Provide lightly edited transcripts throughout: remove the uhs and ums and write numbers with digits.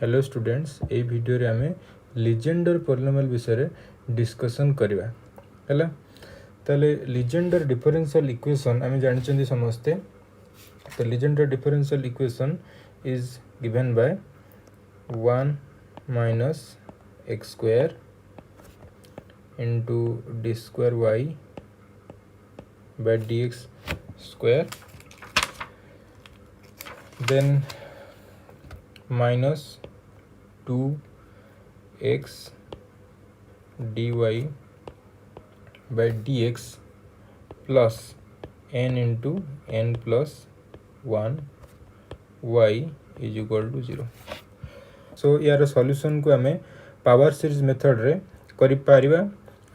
Hello students ए video रे आमे Legender polynomial विषय रे डिस्कशन करबा हला तले लीजेंडर डिफरेंशियल इक्वेशन आमे जानचंदी समस्ते तो Legender differential equation is given by 1 minus x square into d square y by dx square then minus 2x dy by dx plus n into n plus 1 y is equal to 0. सो यार solution को आमे power series method रे करि Paribas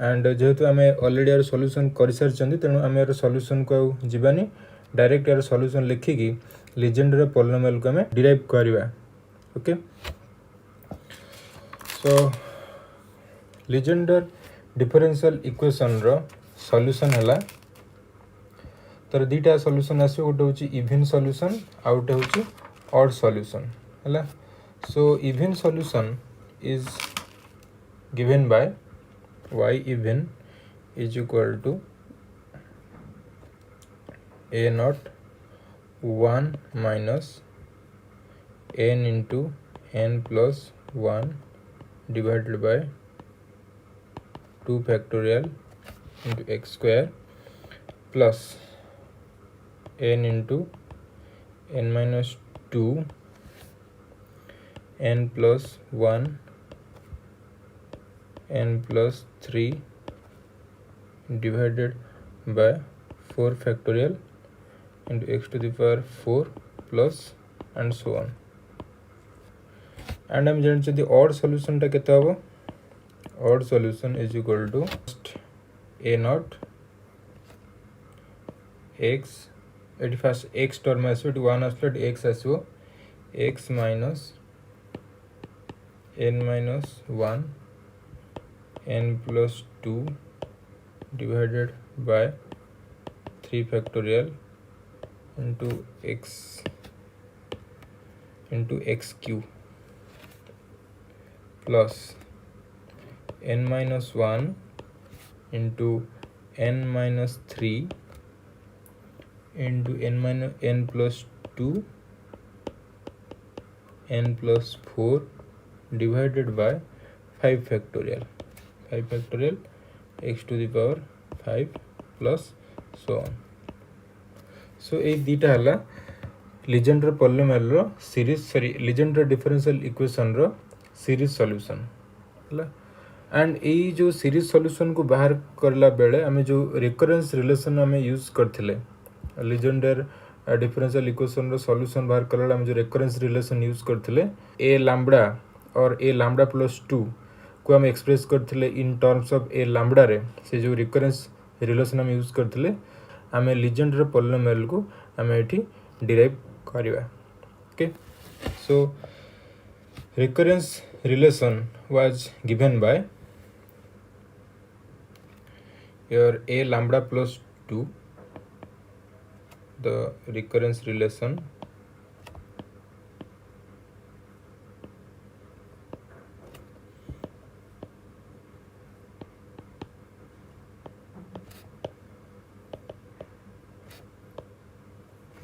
and जेहेतु आमे already यार solution कर सारचंदी तेनु आमे यार सॉल्यूशन को जिबानी डायरेक्ट यार सॉल्यूशन लिखि की लीजेंडर पॉलिनोमियल को आमे डिराइव करबा ओके. सो लीजेंडर डिफरेंशियल इक्वेशन रो सॉल्यूशन हला तर दीटा सॉल्यूशन आसे गोटे होची इवन सॉल्यूशन आ गोटे होची ऑड सॉल्यूशन हला. So even solution is given by y even is equal to a naught 1 minus n into n plus 1 divided by 2 factorial into x square plus n into n minus 2 n plus 1 n plus 3 divided by 4 factorial into x to the power 4 plus and so on. And I am जानते the odd solution टा केता हो odd solution is equal to a naught x eighty first x term आसो eighty 1 आसलो eighty x आसो x minus n minus 1 n plus 2 divided by 3 factorial into x cube plus n minus 1 into n minus 3 into n plus 2 n plus 4 divided by 5 factorial x to the power 5 plus so on. So ए दीटा हला Legender polynomial रो series Legender differential equation रो series solution हला. And ए जो series solution को बाहर करला बेले हमें जो recurrence relation हमें यूज करथिले लीजेंडर डिफरेंशियल इक्वेशन रो सॉल्यूशन बाहर करला हम जो रिकरेंस रिलेशन यूज करथिले ए लैम्बडा और ए लैम्बडा प्लस 2 को हम एक्सप्रेस करथिले in terms of A lambda रे से जो रिकरेंस रिलेशन हम यूज करथिले हमें लीजेंडर पॉलिनोमियल को हमें एठी डिराइव करबा okay. So recurrence relation was given by your A lambda plus 2 the recurrence relation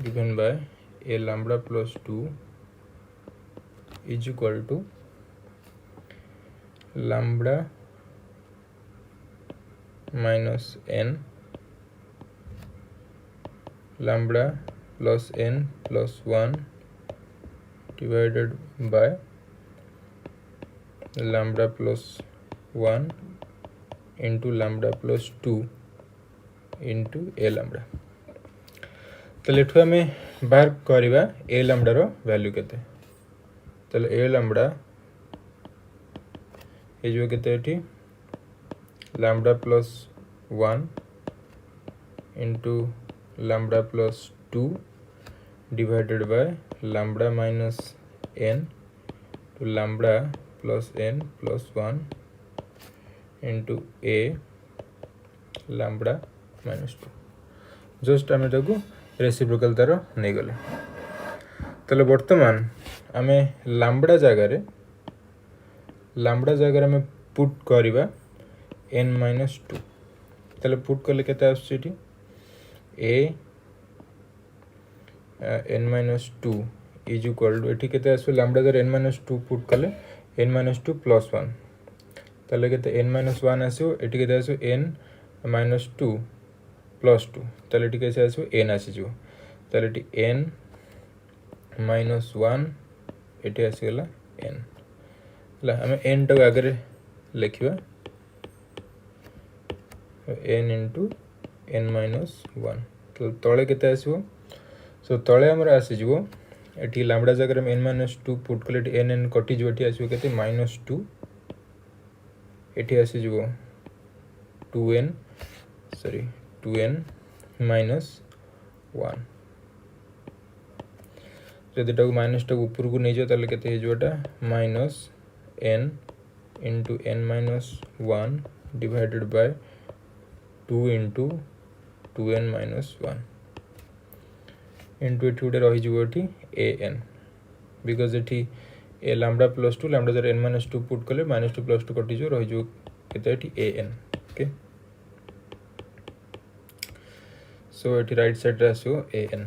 given by a lambda plus 2 is equal to lambda minus n lambda plus n plus 1 divided by lambda plus 1 into lambda plus 2 into a lambda. तो लेठु हमें बाहर करबा ए lambda रो value केते तो ए lambda ए जो केते एठी lambda plus 1 into lambda plus 2 divided by lambda minus n to lambda plus n plus 1 into a lambda minus 2 just आमे ताको रेसिप्रोकल तार नहीं गले ताले वर्तमान आमे लैम्बडा जगह आमे पुट करिबा n-2 ताले पुट करले केते आछी एठी a n-2 is equal to एठी केते आछो लैम्बडा जगह n-2 पुट करले n-2 + 1 ताले केते n-1 आछो एठी केते आछो n-2 + 2 ताले एठी केते आछो n आसी जो ताले एठी n-1 एठी आसी गेला n ला हमें n टा आगे लिखिबा n into n-1 तो तळे केते आसीबो सो तळे हमर आसी जिवो एठी लैम्बडा जगह में n-2 पुट करले एठी n कटि जो एठी आसीबो केते -2 एठी आसी जिवो 2n -1 जदि टाको माइनस टाको ऊपर को नै जो ताले केते हे जोटा -n into n-1 divided by 2 into 2n -1 into एठी उडे रही जिवो एठी an because एठी a lambda plus 2 lambda जर n-2 पुट करले -2 + 2 कटि जो रही जो केते एठी an ओके सो एठी राइट साइड रे आसो an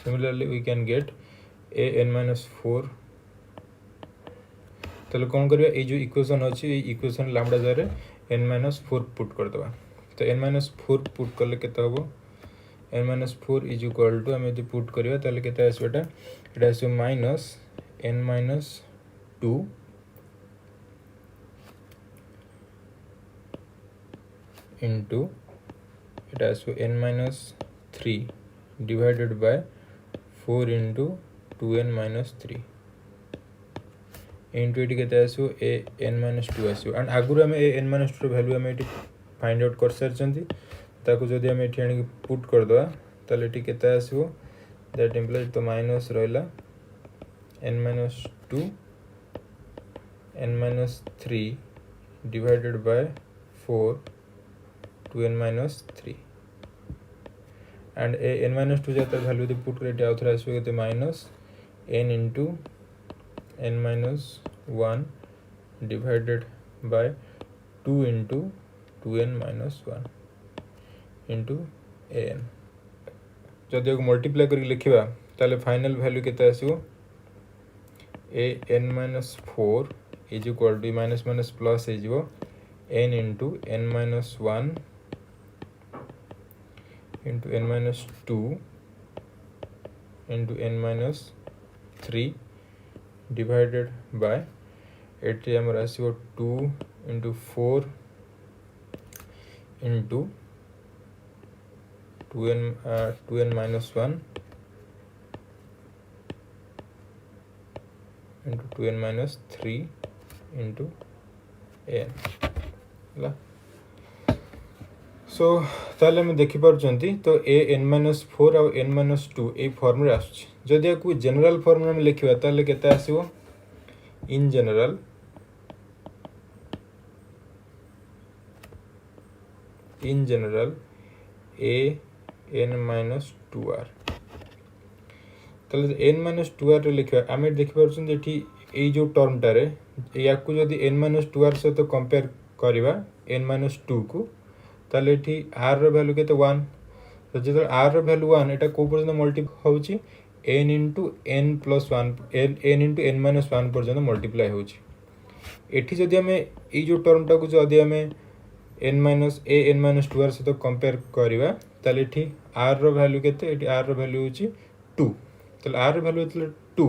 similarly we can get a n-4 तले कौन करिया ए जो इक्वेशन अछि ए इक्वेशन लैम्बडा जरे n-4 पुट कर दबा तो n-4 पुट करले केते होबो n-4 इज इक्वल टू हम यदि पुट करिया तले केते आसी एटा आसी -n-2 into एटा आसी n-3 divided by 4 into 2n-3 into eighty केते आसो a n-2 आसो एंड आगुर हम a n-2 वैल्यू हम एटी फाइंड आउट कर सरचंती ताको जदि हम एठी आनी पुट कर दवा ताले एटी केते आसो दैट इंप्लाइज तो माइनस रहला n-2 n-3 divided by 4 2n-3 and a n-2 जाता वैल्यू दे पुट करे आउथर आसो केते -n into n-1 divided by 2 into 2n-1 into an जदि को मल्टीप्लाई करके लिखिबा ताले फाइनल वैल्यू केते आसीबो a n-4 is equal to minus plus है जो n into n-1 into n-2 into n-3 divided by 8 हमर आसीबो 2 into 4 into 2n-1 into 2n-3 into an ला सो ताले हम देखि परचंती तो a n-4 और n-2 ए फॉर्म रे आछी जदि को जनरल फॉर्म में लिखिबा ताले केते आसीबो इन जनरल a n-2r ताले n-2r रे लिखिबा आमे देखि परचंती एठी ए जो टर्म टारे या को जदि n-2r से तो कंपेयर करिबा n-2 को ताले एठी r रो वैल्यू केते 1 तो जदि r रो वैल्यू 1 एटा को पर्यंत मल्टीप्लाई होउची n into n plus 1 n into n-1 पर्यंत मल्टीप्लाई होउची एठी जदि हमें ए जो टर्म टा को जदि हमें n-2r से तो कंपेयर करिबा ताले एठी r रो वैल्यू केते एठी r रो वैल्यू होची 2 ताले r रो वैल्यू एतले 2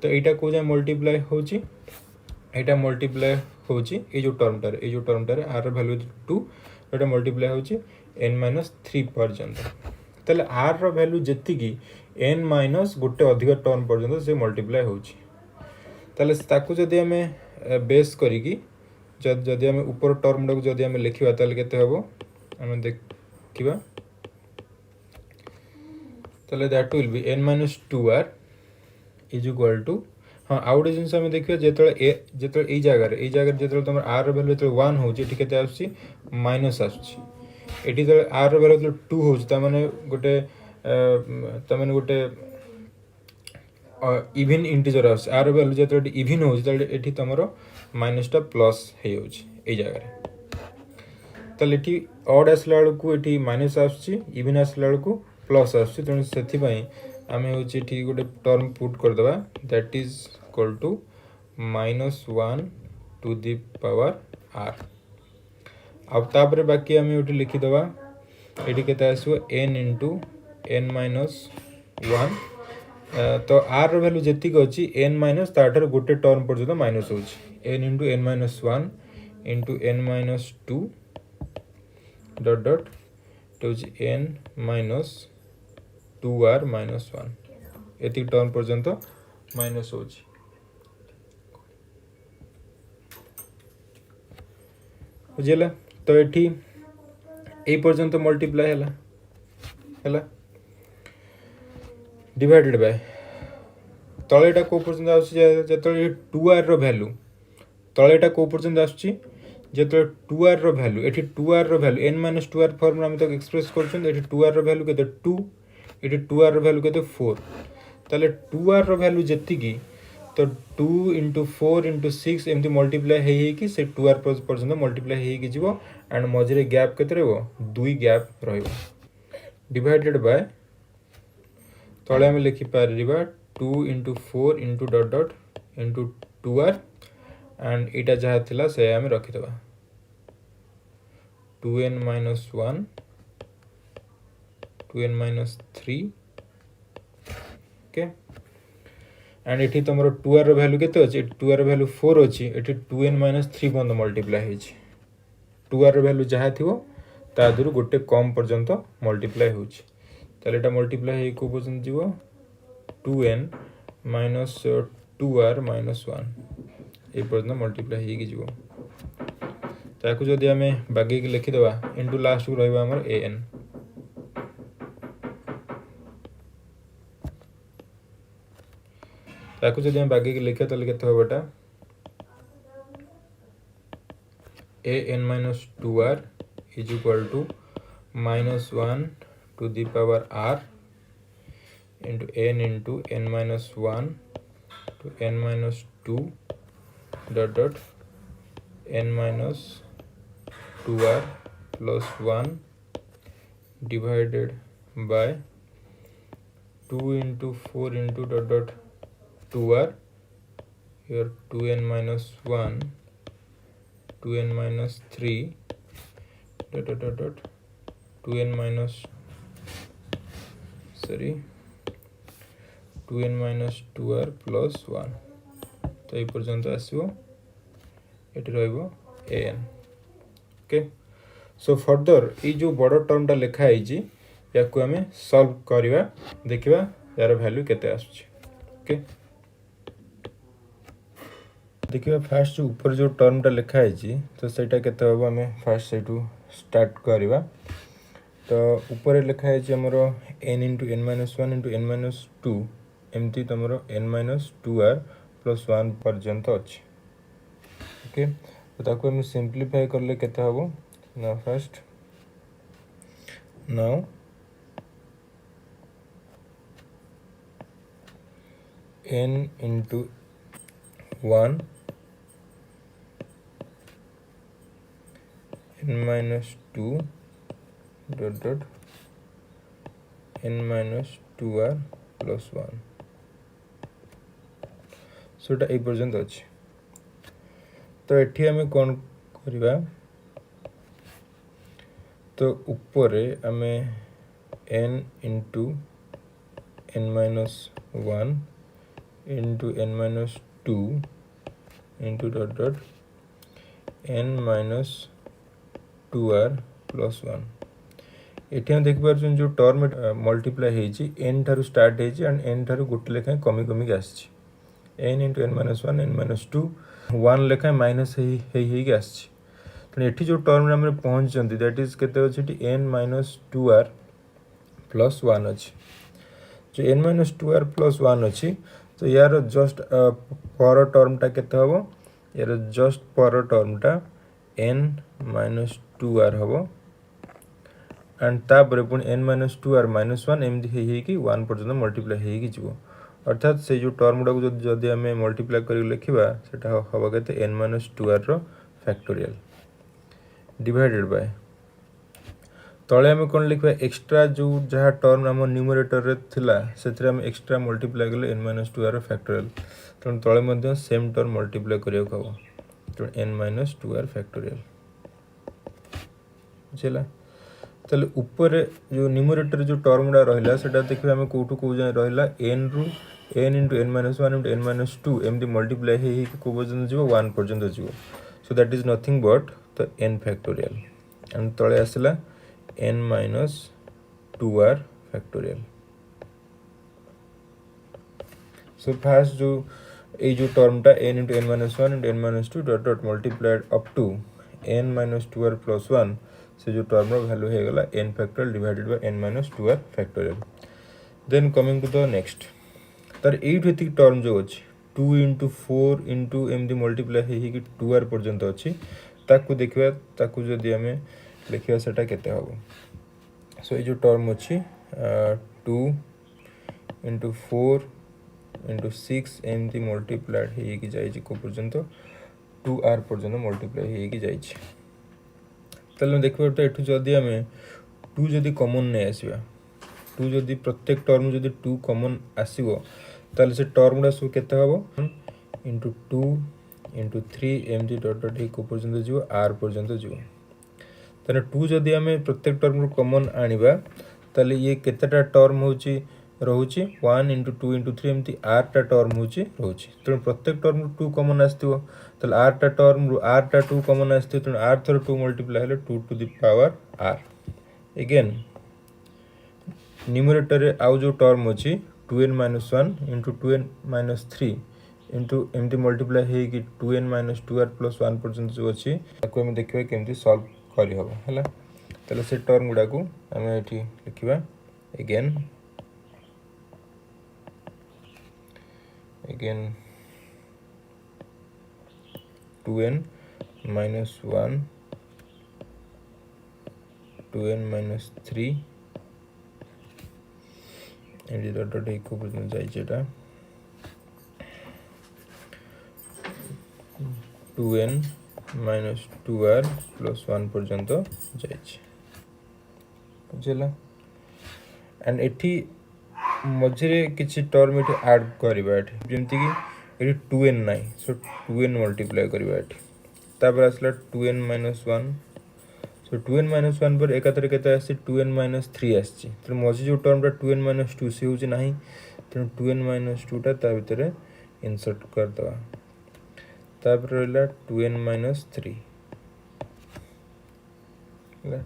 तो एटा को जे मल्टीप्लाई होची एटा मल्टीप्लाई होची ए जो टर्म टारे r रो वैल्यू 2 एटा मल्टीप्लाई होची n-3 पर्यंत ताले r रो वैल्यू जेति की n माइनस गोटे अधिक टर्म पर्यंत से मल्टीप्लाई होची ताले ताकू जदि हमें बेस करी की जदि हमें ऊपर टर्म डा को जदि हमें लिखिबा ताले केते हबो हमें देखिबा ताले that will be n-2r is equal to हाँ आउ गोटे जिन आम देखिए जो ये जगह जो तुम आर भैल्यू जो 1 हो माइनस आसुच्छी जो आर भैल्यू जो 2 हो गोटे तमें गोटे इवन इंटीजर आर भैल्यू जो इवन हो तुम माइनसटा प्लस हो जगह ताले अड आसला बेलू ये माइनस आवन आसला बेलू प्लस आसुच्छी तेणु से आम हूँ गोटे टर्म पुट करदे that is equal to -1 to the power r आउे बाकी आम ये लिखिदे ये के n इंटू n -1 तो आर भैल्यू जी अच्छी n माइनस ताठार गोटे टर्म पर्यटन माइनस हो n into n -1 into n -2 डट डट n -2r -1 ये टर्म पर्यंत माइनस हो बुझेगा तो ये पर्यंत मल्टीप्लाई है डिवाइडेड बाय तलेटा को पर्यंत आसो 2r वैल्यू तलेटा को पर्यंत आसो 2r वैल्यू ये 2r value n -2r form आम तक एक्सप्रेस कर 2r वैल्यू के 2 ये 2r वैल्यू के 4 ताले 2r वैल्यू जी तो 2 इंटू 4 इंटू 6 एमती मल्टीप्लाई हो से 2r पर्यंत मल्टीप्लाई हो एंड मझे गैप के 2 गैप डिवाइडेड बाय तले आम लिखिपार 2 into 4 into dot dot into 2r and इटा जहाँ थिला से आम रखीदे 2n -1 2n -3 ओके एंड ये तुम 2r वैल्यू के 2r वैल्यू 4 अच्छी ये 2n -3 पर्यटन मल्टीप्लाई हो 2r वैल्यू जहाँ थी तादर गोटे कम पर्यंत मल्टीप्लाई हो मल्टीप्लाई को पर्यंत जीव 2n -2r -1 ये पर्यंत मल्टीप्लाई हो ताकू जदि आम बागे लिखिदे इंटू लास्ट को रहा an ताकू जदि आम बागे लिखा तो केते होबटा an -2r is equal to -1 to the power r into n into n -1 to n -2 dot dot n -2r plus 1 divided by 2 into 4 into dot dot 2r here 2n -1 2n -3 dot dot dot dot 2n -2n -2r plus 1 तो ये पर्यंत आसो ये an okay so further ये जो बड़ टर्मटा लिखाई या आम सॉल्व करवा देखा यार वैल्यू केते ओके देखिए फास्ट जो ऊपर जो टर्मटा लिखाई तो सेटा केते हम आम फास्ट से स्टार्ट करवा तो ऊपर लिखाई आमर n into n -1 into n -2 एमती तुम n -2r plus 1 पर्यंत अच्छे ओके तो ताको हम सिंप्लीफाई करले केते हबो ना first now n into 1 n -2 dot dot n -2r plus 1 सो ये पर्यंत अच्छे तो ये आम कौन करवा तो ऊपर आम n into n -1 into n -2 into dot dot n -2r plus 1 ये हम देखिपार जो टर्म मल्टीप्लाई हो n ठारू स्टार्ट हो एंड n ठारू गोटे लेखा कमी कमी आसी n इंटू n -1 n -2 1 लेखा माइनस तेणु ये जो टर्म आम पहुँचते दैट इज केते अच्छे n -2r plus 1 अच्छी जो n -2r plus 1 अच्छी तो यार जस्ट पर टर्मटा केते हबो यार जस्ट पर टर्मटा n माइनस 2r हबो एंड तापर पुणी n माइनस 2r माइनस 1 एमती कि 1 पर्यंत मल्टीप्लाई होगी जीवो अर्थात से जो टर्म गुड़ा जदि आम मल्टीप्लाई कर लिखा सेटा हम के n माइनस 2r रो फैक्टोरियल डिवाइडेड बाय तले आम कौन लिखा एक्सट्रा जो जहाँ टर्म आम न्यूमरेटर रे थिला से आम एक्सट्रा मल्टीप्लाई कले n माइनस 2r रो फैक्टोरियल तेणु तले सेम टर्म मल्टीप्लाई करिया हम तेणु n माइनस 2r फैक्टोरियल बुझेगा ताले ऊपर जो न्यूमरेटर जो टर्म गुड़ा रहा सेटा देखिए आम कौटू कौ जाए रहा n रु n into n minus 1 into n minus 2 एमती मल्टीप्लाई हो कौ पर्यंत जीव 1 पर्यंत जीव so that is nothing but the n factorial and तले आसला n minus 2r factorial so first जो ये जो टर्मटा n into n minus 1 into n minus 2 dot dot multiplied up to n minus 2r plus 1 से जो term value हो गला n factorial divided by n minus 2r factorial then coming to the next तार एट एतिक term जो अच्छी 2 into 4 into एमती मल्टीप्लाई हो 2r पर्यंत अच्छी ताकू देखिए ताकू जदि आम लिखा सेटा केते हबो सो ये जो टर्म अच्छी 2 इंटू 4 इंटू 6 एमती मल्टीप्लाइड हो जाइए को पर्यंत 2r पर्यंत मल्टीप्लाई हो जाइए ताले देखिए तो एठू जदि आम 2 जदि कॉमन नहीं आसवा 2 जदि प्रत्येक टर्म जदि 2 कॉमन आसीबो ताले से टर्म गुड़ा सब केते हबो इंटू 2 इंटू 3 एमती डॉट डॉट को पर्यंत जीव r पर्यंत जीव ताले 2 जदि आम प्रत्येक टर्म कॉमन आनिबा ताले ये केतेटा टर्म होची रोची 1 इंटू 2 इंटू 3 एमती r टा टर्म होची रोची तेणु प्रत्येक टर्म 2 कॉमन आसथिबो ताले r टा टर्म r टा 2 कॉमन आसथिबो तेणु r थर 2 मल्टीप्लाई हेले 2 to the power r again numerator रे आउ जो टर्म अच्छी 2n minus 1 into 2n minus 3 into एमती मल्टीप्लाई होगी 2n माइनस 2r प्लस 1 पर्यंत जो अच्छी ताको हम देखिए केमती सॉल्व करी हबो हैला ताले से टर्म गुडा को हम एठी लिखिबा again 2n minus 1 2n minus 3 and dot dot इको पर्यंत जाइछेटा 2n माइनस 2r प्लस 1 पर्यंत जाइछे बुझला एंड एठी मझे किसी टर्म ये ऐड करवा जमती कि ये 2n ना सो 2n मल्टीप्लाई करवा तापर आसला 2n माइनस 1 सो 2n माइनस 1 पर एकाथर के आसी 2n माइनस 3 आसी तो मझे जो टर्मटा 2n माइनस 2 सी हूँ ना तेणु 2n माइनस 2टा ता भितर इनसर्ट करदे तापर रहा 2n minus 3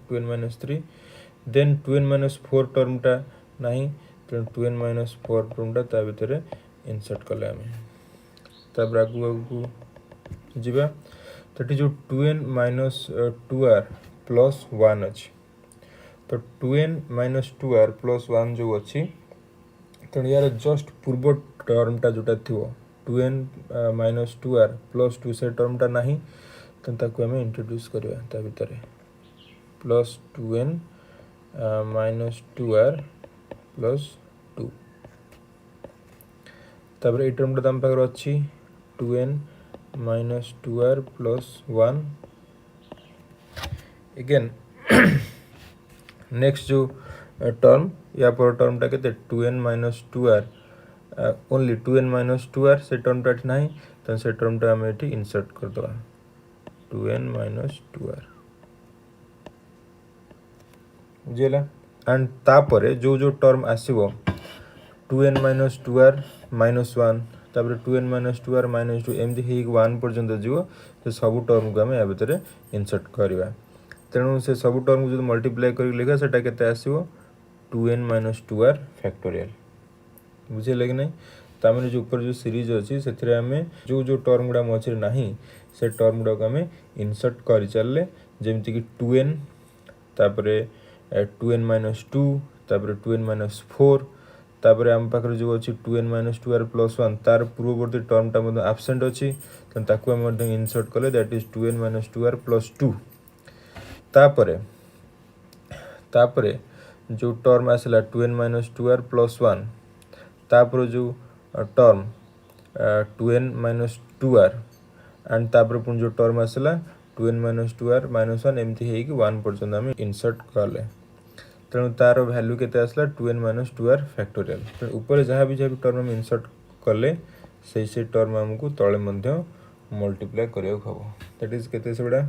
2n minus 3 then 2n minus 4 टर्मटा नहीं तेणु 2n माइनस 4 टर्मटा ता भितर इनसर्ट कले आम तापर आगू आगू जीवा तो जो 2n माइनस 2r प्लस 1 अच्छी तो 2n माइनस 2r प्लस 1 जो अच्छी तेणु यार जस्ट पूर्व टर्मटा जोटा थी 2n माइनस 2r प्लस 2 से टर्मटा नहीं तो आम इंट्रोड्यूस करवा भितर plus 2n minus 2r plus 2 तापर ये टर्मटा आम पाखे अच्छी 2n minus 2r plus 1 again next जो टर्म या पर टर्मटा के 2n minus 2r only 2n minus 2r से टर्मटा नहीं तो से टर्मटा आम ये इनसर्ट करदे 2n माइनस 2r बुझेगा एंड तापर जो जो टर्म आसो 2n माइनस 2r माइनस 1 तापर 2n माइनस 2r माइनस 2 एमती हो 1 पर्यंत जीव से सब टर्म को आम या भितर इनसर्ट करवा तेणु से सब टर्म को जो मल्टीप्लाई कर लिखा सेटा केते आसीबो 2n माइनस 2r फैक्टोरियल बुझे कि नहीं तामें जो ऊपर जो सीरीज अच्छी से आम जो जो टर्म गुड़ा मझे ना से टर्म गुड़ा को आम इनसर्ट कर चलले जमती कि 2n तापर 2n माइनस 2 तापर 2n माइनस 4 तापर आम पाखे जो अच्छी 2n माइनस 2r प्लस 1 तार पूर्ववर्ती टर्मटा आबसेंट अच्छी ताकू आम इनसर्ट कले that is 2n minus 2r plus 2 तापरे तापरे जो टर्म आसला 2n माइनस 2r प्लस 1 तापर जो term 2n minus 2r and तापर पुणी जो टर्म आसला 2n माइनस 2r माइनस 1 एमती है कि 1 पर्यंत आम इनसर्ट कले तेणु तार वैल्यू केते आसला 2n माइनस 2r फैक्टोरियल तेणु ऊपर जहाँ भी टर्म हम इनसर्ट कले से टर्म आमको तले मल्टीप्लाई करिया हबो दैट इज केते सेबडा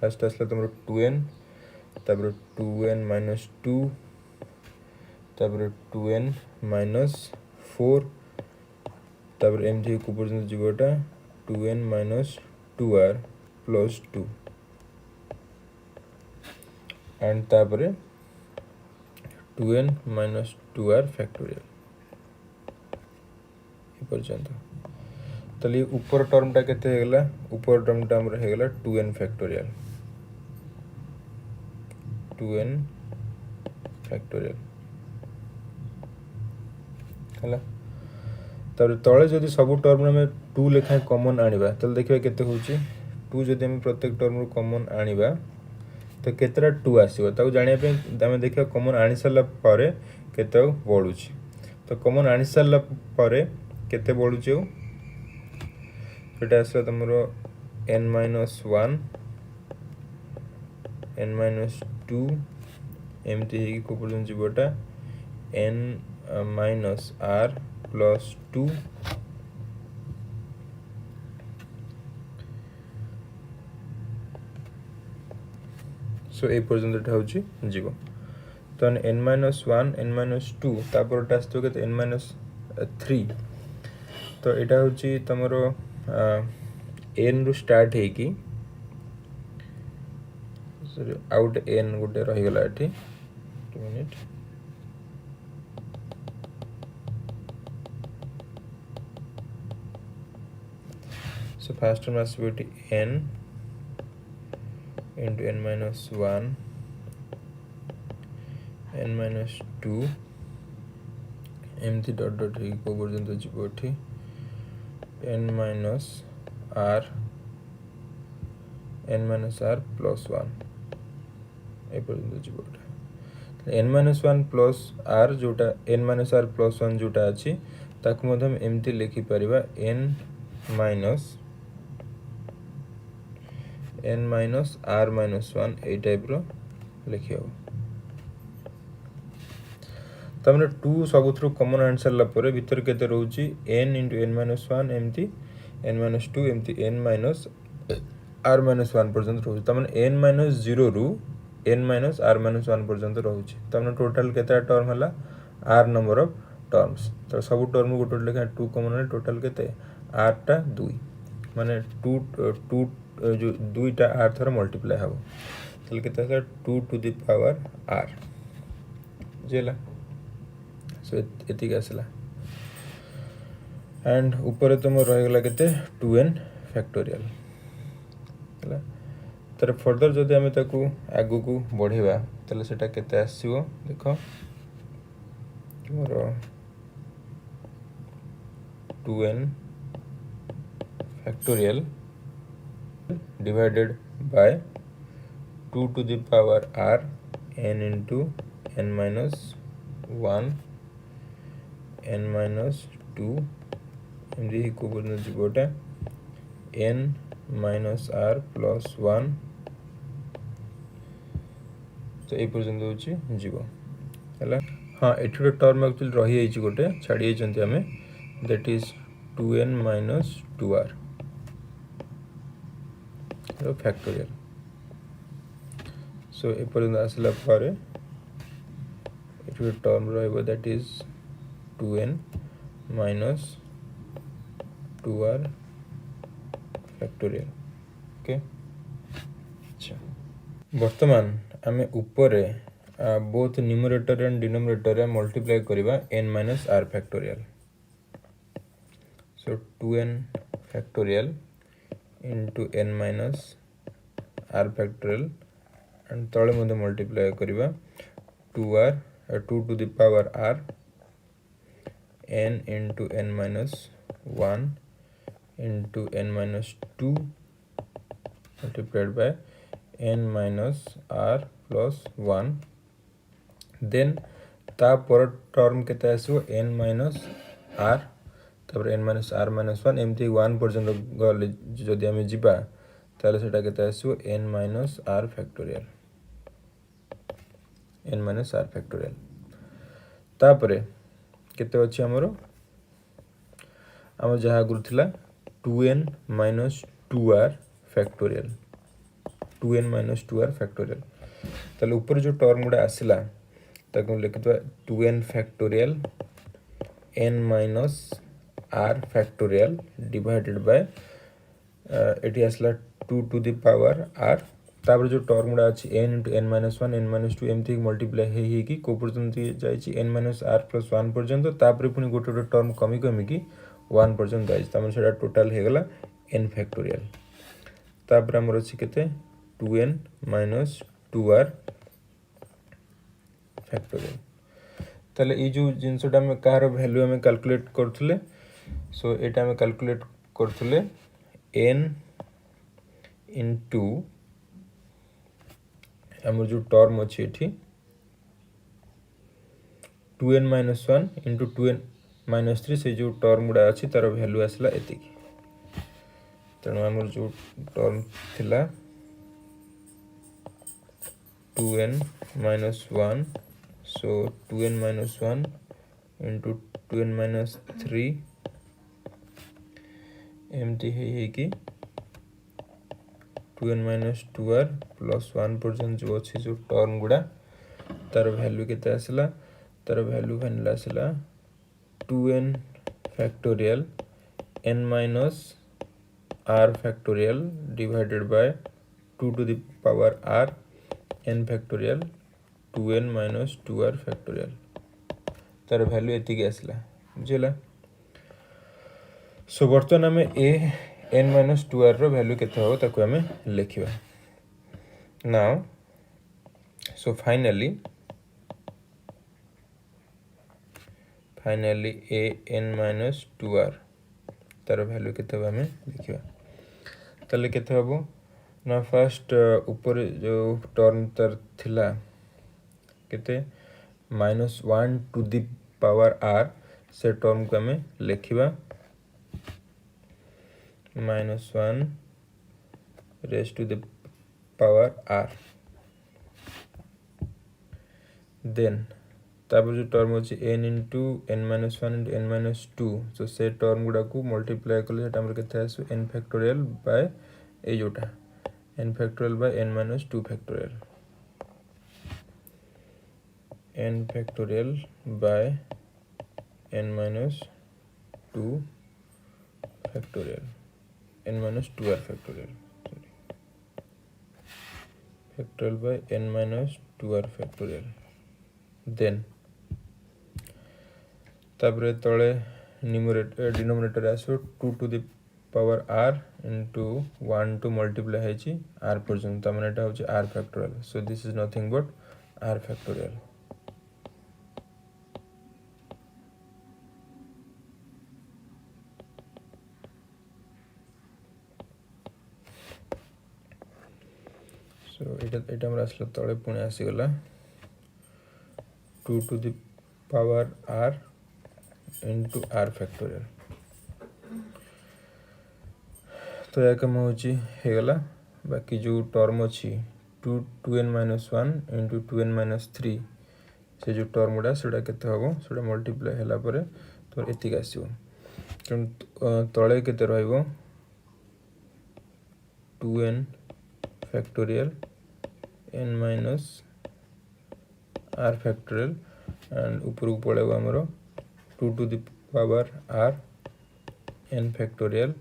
फर्स्ट आसला तुम 2n तापर 2n माइनस 2 तापर 2n माइनस 4 तापर एमती को पर्यंत जीवटा 2n minus 2r plus 2 and तापर 2n माइनस 2r फैक्टोरियल पर्यंत तले ऊपर टर्मटा केते हेगला ऊपर टर्मटा हमर हेगला 2n फैक्टोरियल 2n फैक्टोरियल हला तब तले जदि सब टर्म में 2 लेखा कॉमन आनिबा तले देखिबा केते होची 2 जदि हम प्रत्येक टर्म रो कॉमन आनिबा तो केतरा 2 आसीबो ताको जानिया पे हम देखिबा कॉमन आनि सरला पारे केते बढुची तो कॉमन आनि सरला पारे केते बढुची सेटा आसला तमरो n माइनस 1 n माइनस 2 एमती है कि को पर्यंत जीवटा n माइनस r प्लस 2 सो ए पर्यंत एटा होची जीव तो n माइनस 1 n माइनस 2 तापर टास्तो के n माइनस 3 तो एटा होची तमरो n रु स्टार्ट है कि सॉरी आउट n गुटे रही गला एठी 2 मिनिट सो फर्स्ट टर्म आसबो एठी n into n minus 1 n minus 2 एमती डॉट डॉट ही को पर्यंत जीवो एठी n minus r n minus r plus 1 ए पर्यंत जीवो n minus 1 plus r जोटा n minus r plus 1 जोटा अछि ताकु मधे हम एमती लिखि परिबा n minus r minus 1 ए टाइप रो लिखि हो तमने 2 सब थ्रू कॉमन आंसर ला परे भीतर केते रहउची n into n minus 1 एमती n minus 2 एमती n minus r minus 1 पर्यंत रहउची तमने n minus 0 रु n minus r minus 1 पर्यंत रहउची तमने टोटल केते टर्म हला r नंबर ऑफ टर्म्स तो सब टर्म को टोटल लेखा 2 कॉमन है टोटल केते r टा 2 माने 2 जो 2 टा r थरा मल्टीप्लाई हबो तले केते है 2 टू द पावर r जेला सो एतिक आसला एंड ऊपर तुम रह गला केते 2n फैक्टोरियल हला तर फर्दर जदि हमें ताकू आगु को बढ़ेबा तले सेटा केते आसीबो देखो तुमरो 2n factorial divided by 2 to the power r n into n minus 1 n minus 2 एमदी को बदन जीवोटा n minus r plus 1 तो ए पर्यंत होची जीव हला हां एठो टर्म एक्चुअली रही आइची गोटे छाडी आइचंती हमें that is 2n minus 2r factorial so ए पर्यंत आसला पारे एठो टर्म रहइबो that is 2n minus 2r factorial okay अच्छा वर्तमान आमे ऊपर बोथ न्यूमरेटर एंड डिनोमिनेटर रे मल्टीप्लाई करिबा n minus r factorial so 2n factorial into n minus r factorial and तले मधे multiply करिबा 2r 2 to the power r n into n minus 1 into n minus 2 multiplied by n minus r plus 1 then तापर term केते आसो n minus r तापर n minus r minus 1 एमती 1 पर्यंत गले जदि आमे जिबा ताले सेटा केते आसो n minus r factorial n minus r factorial तापर केते अछि हमरो हम जहा गुरथिला 2n minus 2r factorial 2n minus 2r factorial ताले ऊपर जो टर्म गुडा आसिला ताको लिखितबा 2n factorial n minus r factorial divided by eighty आसला 2 to the power r तापर जो टर्म गुडा अछि n into n minus 1 n minus 2 एमती मल्टीप्लाई हे कि को पर्यंत जाइछि n minus r plus 1 पर्यंत तापर पुनी गोटे टर्म कमी कमी कि 1 पर्यंत जाइछि तापर सेटा टोटल हे गला n factorial तापर हमर अछि केते 2n minus 2r factorial ताले ई जो जिंसटा में कार वैल्यू हमें कैलकुलेट करथले सो एटा में कैलकुलेट करथले n into हमर जो टर्म अछि एठी 2n minus 1 into 2n minus 3 से जो टर्म गुडा अछि तार वैल्यू आसला एति तनो हमर जो टर्म थिला 2n minus 1 so 2n minus 1 into 2n minus 3 एमती है कि 2n minus 2r plus 1 पर्यंत जो अछि जो टर्म गुडा तार वैल्यू केते आसला तार वैल्यू फाइनल आसला 2n factorial n minus r factorial divided by 2 to the power r n factorial 2n minus 2r factorial तार वैल्यू एति के आसला बुझिला सो बर्तन हमें a n minus 2r रो वैल्यू केते हो ताको हमें लिखिबा now so finally a n minus 2r तार वैल्यू केते हो हमें लिखिबा तले केते होबो ना फर्स्ट ऊपर जो टर्म तर थिला केते -1 to the power r से टर्म को हमें लिखिबा -1 raised to the power r then तापर जो टर्म अछि n into n minus 1 into n minus 2 so से टर्म गुडा को मल्टीप्लाई करले सेटा हमर केते आसो n factorial by ए जोटा n factorial by n minus 2 factorial n factorial by n minus 2 factorial n minus 2r factorial sorry factorial by n minus 2r factorial then तापर तळे न्यूमरेटर डिनोमिनेटर आसो 2 to the power r into 1 to multiply हेची r पर्यंत माने एटा होची r factorial so this is nothing but r factorial so एटा हमरा असला तळे पुणे आसी गला 2 to the power r into r factorial तो या कम होची हे गला बाकी जो टर्म अछि 2n minus 1 into 2n minus 3 से जो टर्म गुडा सेडा केते होबो सेडा मल्टीप्लाई हैला परे तो एतिक आसीबो तळे केते रहइबो 2n factorial n minus r factorial and ऊपर को पड़ेगा हमरो 2 to the power r n factorial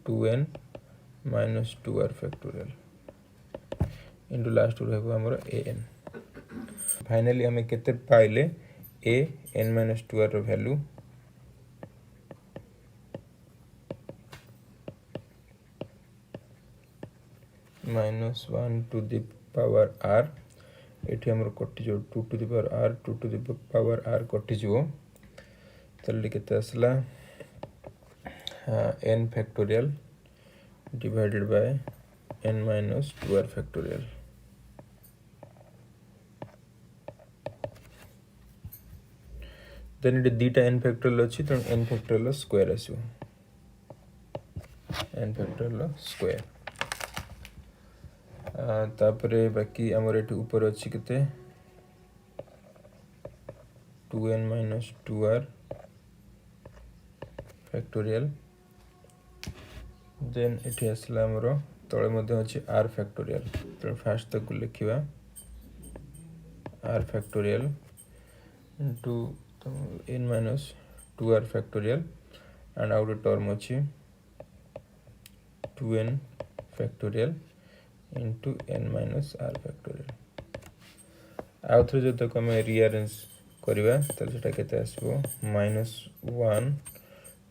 2n minus 2r factorial into last रहेगा हमरो an फाइनली हमें केते पाइले a n minus 2r रो value -1 to the power r एठी हमर कटि जो 2 to the power r 2 to the power r कटि जो ताले केते आसला n factorial divided by n minus 2r factorial. then it dita n factorial अछि त n factorial square आसो n factorial square. तापरे बाकी हमर एठी ऊपर अछि केते 2n minus 2r factorial. then एठी आसला हमर तळे मध्ये अछि r factorial. तो फर्स्ट तक लिखिबा r factorial into n minus 2r factorial and outer term अछि 2n factorial into n minus r factorial. आउ थ्रो जब तक हमें रीअरेंज करिबा त सेटा केते आसबो -1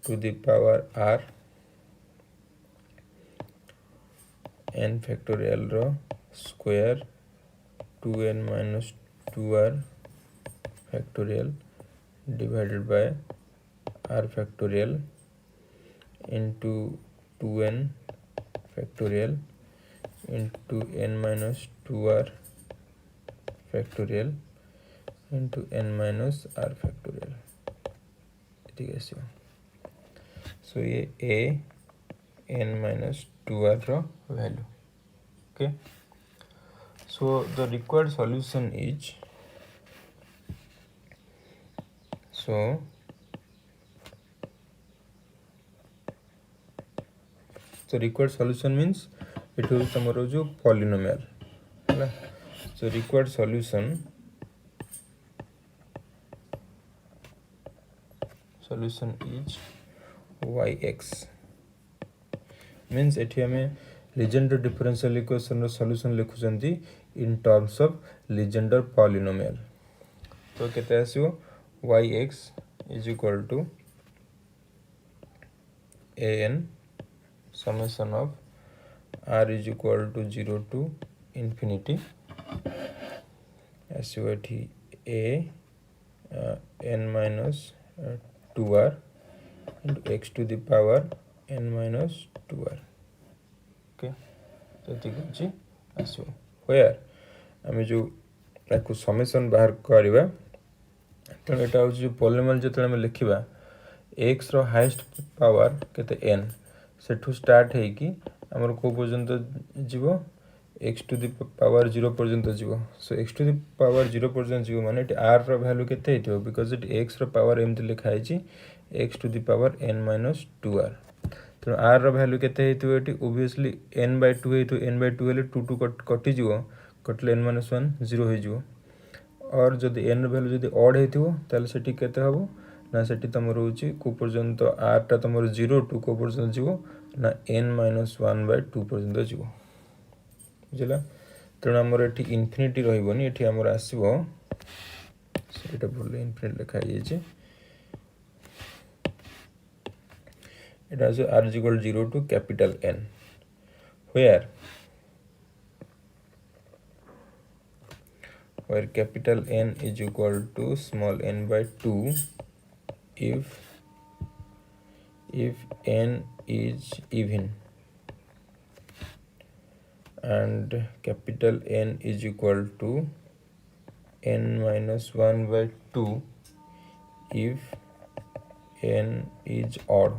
to the power r n factorial row square 2n minus 2r factorial divided by r factorial into 2n factorial into n minus 2r factorial into n minus r factorial. ठीक है so ये a n minus 2r row value. Okay, so the required solution is the required solution means it will tomorrow जो polynomial है. so required solution is yx means एठी हमें Legendre differential equation row solution लिखुचंती in terms of Legendre polynomial. तो केते आसीओ yx is equal to an summation of r is equal to 0 to infinity आसीओ एठी a n minus 2r into x to the power n minus 2r. Okay, so ठीक अछि आसो where हमें जो ताको summation बाहर करबा त एटा हो जो पॉलिनोमियल जतले हम लिखिबा x रो हाईएस्ट पावर केते n सेठू स्टार्ट है कि हमर को पर्यंत जीवो x to the power 0 पर्यंत जीवो. so x to the power 0 पर्यंत जीवो माने r रो वैल्यू केते हेतियो बिकॉज़ इट x रो पावर एमति लिखा है छी x to the power n minus 2r. तो r रो वैल्यू केते हेतियो एटी ऑब्वियसली n by 2 हेतु n by 2 हेले 2 कटि जीवो कटले n minus 1 0 हे जीवो और जदि n रो वैल्यू जदि ऑड हेतियो ताले सेठी केते हबो ना सेठी तमर होची को पर्यंत r ता तमर 0 टू को पर्यंत जीवो ना n minus 1 by 2 पर्यंत जीवो बुझला. तेणु हमर एठी इन्फिनिटी रहिबोनी एठी हमर आसीबो सेटा बोले इन्फिनिटी लिखा जायछि it has r is equal to 0 to capital N where capital N is equal to small n by 2 if n is even and capital N is equal to n minus 1 by 2 if n is odd.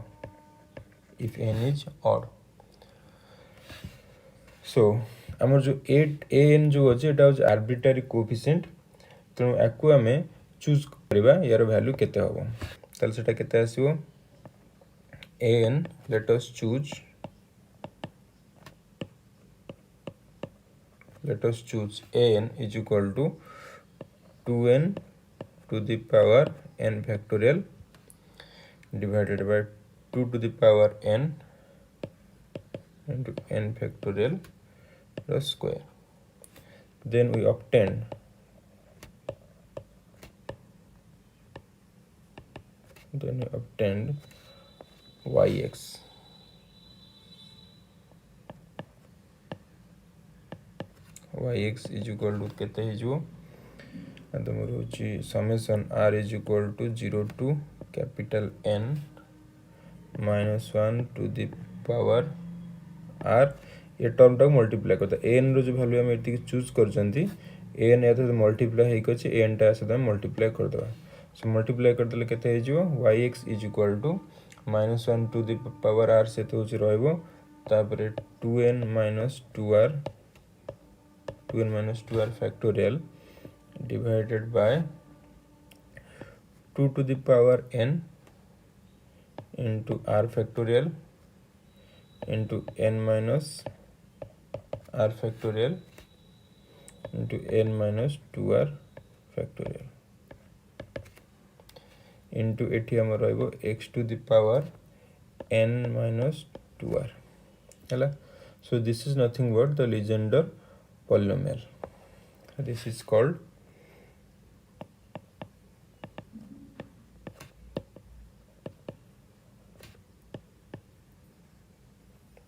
so हमर जो 8 an जो अछि एटा हो arbitrary coefficient तेणु याकू हमें choose करबा यार value केते होबो तल सेटा केते आसीबो an let us choose an is equal to 2n to the power n factorial divided by 2 to the power n into n factorial the square. Then we obtain yx is equal to केते हिजो तमरो छि summation r is equal to 0 to capital N minus 1 to the power r ये term टाक multiply करता N रो जो value हम एति choose करछंती N या तो मल्टीप्लाई हेक अछि एन टा से मल्टीप्लाई कर दबा सो मल्टीप्लाई कर देले केते हे जिवो yx = -1 to the power r से तो होछि रहइबो तापरे 2n - 2r factorial divided by 2 to the power n into r factorial into n minus r factorial into n minus 2r factorial into एठी हमर रहइबो x to the power n minus 2r हैला so this is nothing but the Legendre polynomial. This is called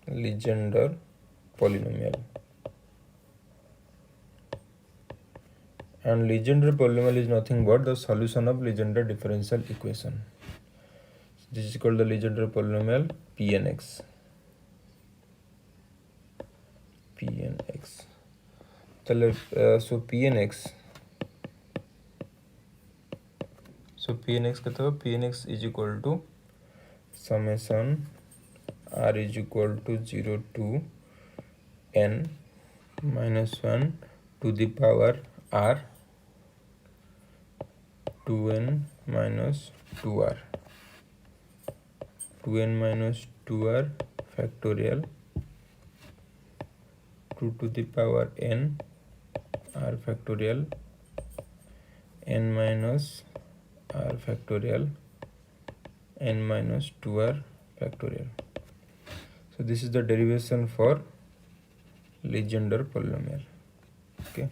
Legendre polynomial. And Legendre polynomial is nothing but the solution of Legendre differential equation. This is called the Legendre polynomial Pnx. So Pnx. So Pnx कहते हो Pnx is equal to summation r is equal to 0 to n minus 1 to the power r 2n minus 2r 2n minus 2r factorial 2 to the power n r factorial n minus r factorial n minus 2r factorial. So this is the derivation for Legendre polynomial. Okay.